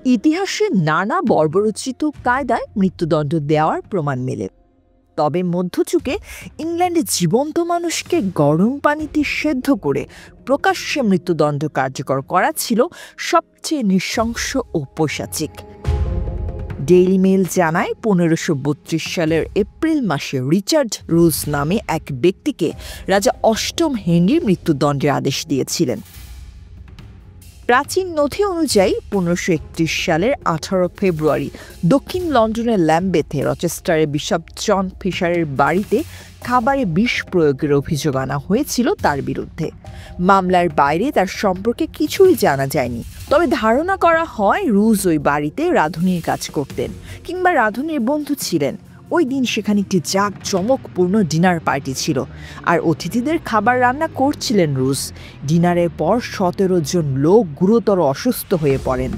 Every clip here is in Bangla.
ইতিহাসে নানা বর্বরোচিত কায়দায় মৃত্যুদণ্ড দেওয়ার প্রমাণ মেলে। তবে মধ্যযুগে ইংল্যান্ডে জীবন্ত মানুষকে গরম পানিতে সেদ্ধ করে প্রকাশ্যে মৃত্যুদণ্ড কার্যকর করা ছিল সবচেয়ে নৃশংস ও পৈশাচিক। ডেইলি মেইল জানায় 1532 সালের এপ্রিল মাসে রিচার্ড রুজ নামে এক ব্যক্তিকে রাজা অষ্টম হেনরি মৃত্যুদণ্ডের আদেশ দিয়েছিলেন। প্রাচীন নথি অনুযায়ী 1531 সালের 18 ফেব্রুয়ারি দক্ষিণ লন্ডনের ল্যাম্বেথে রচেস্টারের বিশপ জন ফিশারের বাড়িতে খাবারে বিষ প্রয়োগের অভিযোগ আনা হয়েছিল তার বিরুদ্ধে। মামলার বাইরে তার সম্পর্কে কিছুই জানা যায়নি, তবে ধারণা করা হয় রুজ ওই বাড়িতে রাঁধুনির কাজ করতেন কিংবা রাঁধুনির বন্ধু ছিলেন। ওই দিন সেখানে একটি জাঁকজমকপূর্ণ ডিনার পার্টি ছিল, আর অতিথিদের খাবার রান্না করছিলেন রুজ। ডিনারের পর 17 জন লোক গুরুতর অসুস্থ হয়ে পড়েন।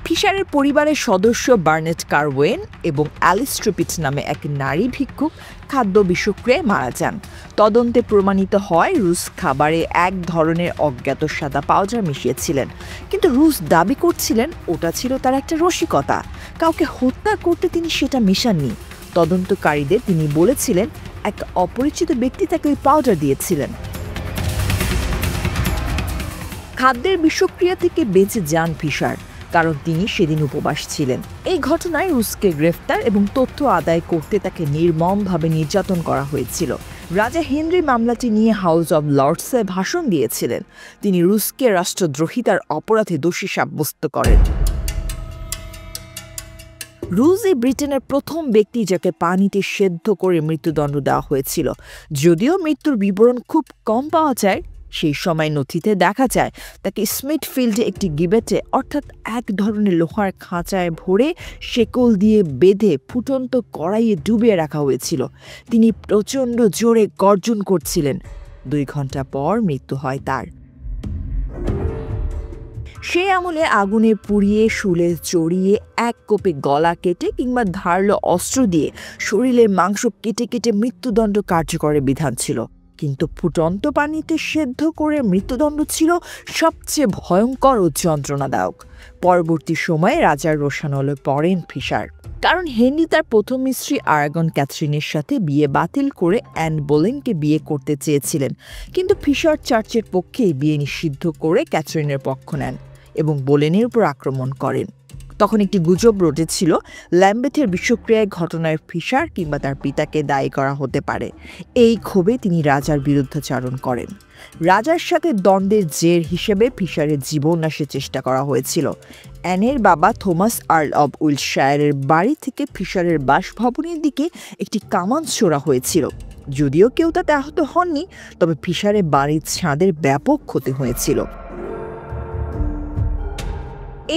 ফিশারের পরিবারের সদস্য বার্নেট কারওয়েন এবং অ্যালিস ট্রিপিট নামে এক নারী ভিক্ষুক খাদ্য বিষক্রিয়ায় মারা যান। তদন্তে প্রমাণিত হয় রুজ খাবারে এক ধরনের অজ্ঞাত সাদা পাউডার মিশিয়েছিলেন, কিন্তু রুজ দাবি করছিলেন ওটা ছিল তার একটা রসিকতা। কাউকে হত্যা করতে তিনি সেটা মেশাননি। তদন্তকারীদের তিনি বলেছিলেন এক অপরিচিত ব্যক্তি তাকে ওই পাউডার দিয়েছিলেন। খাদ্যের বিষক্রিয়া থেকে বেঁচে যান ফিশার, কারণ তিনি সেদিন উপবাস ছিলেন। এই ঘটনায় রুজকে গ্রেফতার এবং তথ্য আদায় করতে তাকে নির্মমভাবে নির্যাতন করা হয়েছিল। রাজা হেনরি মামলাটি নিয়ে হাউস অব লর্ডসে ভাষণ দিয়েছিলেন। তিনি রুজকে রাষ্ট্রদ্রোহিতার অপরাধে দোষী সাব্যস্ত করেন। রুজই ব্রিটেনের প্রথম ব্যক্তি যাকে পানিতে সেদ্ধ করে মৃত্যুদণ্ড দেওয়া হয়েছিল। যদিও মৃত্যুর বিবরণ খুব কম পাওয়া যায়, সেই সময় নথিতে দেখা যায় তাকে স্মিথফিল্ডে একটি গিবেটে অর্থাৎ এক ধরনের লোহার খাঁচায় ভরে শেকল দিয়ে বেঁধে ফুটন্ত কড়াইয়ে ডুবিয়ে রাখা হয়েছিল। তিনি প্রচণ্ড জোরে গর্জন করছিলেন। 2 ঘন্টা পর মৃত্যু হয় তার। সেই আমলে আগুনে পুড়িয়ে শুলে চড়িয়ে এক কোপে গলা কেটে কিংবা ধারালো অস্ত্র দিয়ে শরীরের মাংস কেটে কেটে মৃত্যুদণ্ড কার্যকরের বিধান ছিল। কিন্তু ফুটন্ত পানিতে সেদ্ধ করে মৃত্যুদণ্ড ছিল সবচেয়ে ভয়ঙ্কর ও যন্ত্রণাদায়ক। পরবর্তী সময়ে রাজার রোষানলে পড়েন ফিশার, কারণ হেনরি তার প্রথম স্ত্রী আরাগন ক্যাথরিনের সাথে বিয়ে বাতিল করে অ্যান বোলেনকে বিয়ে করতে চেয়েছিলেন, কিন্তু ফিশার চার্চের পক্ষে বিয়ে নিষিদ্ধ করে ক্যাথরিনের পক্ষ নেন এবং বোলেনের উপর আক্রমণ করেন। তখন একটি গুজব রটেছিল ল্যাম্বেথের বিষক্রিয়ায় ঘটনায় ফিশার কিংবা তার পিতাকে দায়ী করা হতে পারে। এই ক্ষোভে তিনি রাজার বিরুদ্ধাচরণ করেন। রাজার সাথে দ্বন্দ্বের জের হিসেবে ফিশারের জীবন নাশের চেষ্টা করা হয়েছিল। অ্যানের বাবা থমাস আর্ল অব উইলশায়ারের বাড়ি থেকে ফিশারের বাসভবনের দিকে একটি কামান ছোড়া হয়েছিল। যদিও কেউ তাতে আহত হননি, তবে ফিশারের বাড়ির ছাদের ব্যাপক ক্ষতি হয়েছিল।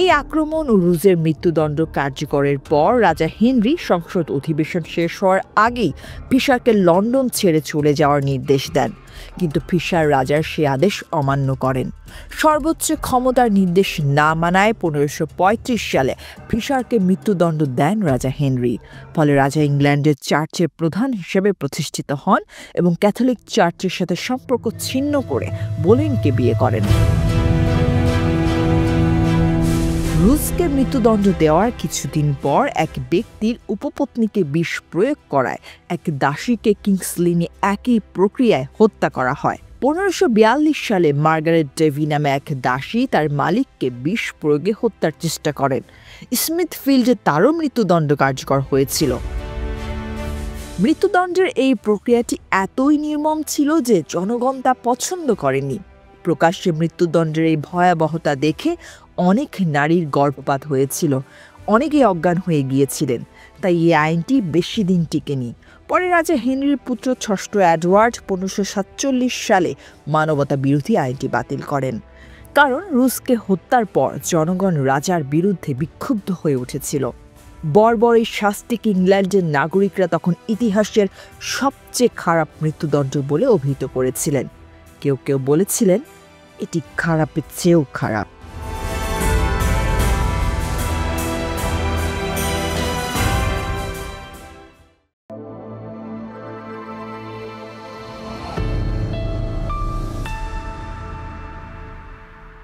এই আক্রমণ ও রুজের মৃত্যুদণ্ড কার্যকরের পর রাজা হেনরি সংসদ অধিবেশন শেষ হওয়ার আগেই ফিশারকে লন্ডন ছেড়ে চলে যাওয়ার নির্দেশ দেন, কিন্তু ফিশার রাজার সে আদেশ অমান্য করেন। সর্বোচ্চ ক্ষমতার নির্দেশ না মানায় 1535 সালে ফিশারকে মৃত্যুদণ্ড দেন রাজা হেনরি। ফলে রাজা ইংল্যান্ডের চার্চের প্রধান হিসেবে প্রতিষ্ঠিত হন এবং ক্যাথলিক চার্চের সাথে সম্পর্ক ছিন্ন করে বোলেনকে বিয়ে করেন। রুজকে মৃত্যুদণ্ড দেওয়ার কিছুদিন পর এক ব্যক্তির উপপত্নীকে বিষ প্রয়োগ করায় এক দাসীকে কিংস লিনে একই প্রক্রিয়ায় হত্যা করা হয়। 1542 সালে মার্গারেট ডেভি নামে এক দাসী তার মালিককে বিষ প্রয়োগে হত্যার চেষ্টা করেন। স্মিথফিল্ডে তারও মৃত্যুদণ্ড কার্যকর হয়েছিল। মৃত্যুদণ্ডের এই প্রক্রিয়াটি এতই নির্মম ছিল যে জনগণ তা পছন্দ করেনি। প্রকাশ্যে মৃত্যুদণ্ডের এই ভয়াবহতা দেখে অনেক নারীর গর্ভপাত হয়েছিল, অনেকেই অজ্ঞান হয়ে গিয়েছিলেন। তাই এই আইনটি বেশি দিন টিকেনি। পরে রাজা হেনরির পুত্র ষষ্ঠ এডওয়ার্ড 1547 সালে মানবতা বিরোধী আইনটি বাতিল করেন, কারণ রুজকে হত্যার পর জনগণ রাজার বিরুদ্ধে বিক্ষুব্ধ হয়ে উঠেছিল। বর্বর এই শাস্তিকে ইংল্যান্ডের নাগরিকরা তখন ইতিহাসের সবচেয়ে খারাপ মৃত্যুদণ্ড বলে অভিহিত করেছিলেন। কেউ কেউ বলেছিলেন এটি খারাপের চেয়েও খারাপ।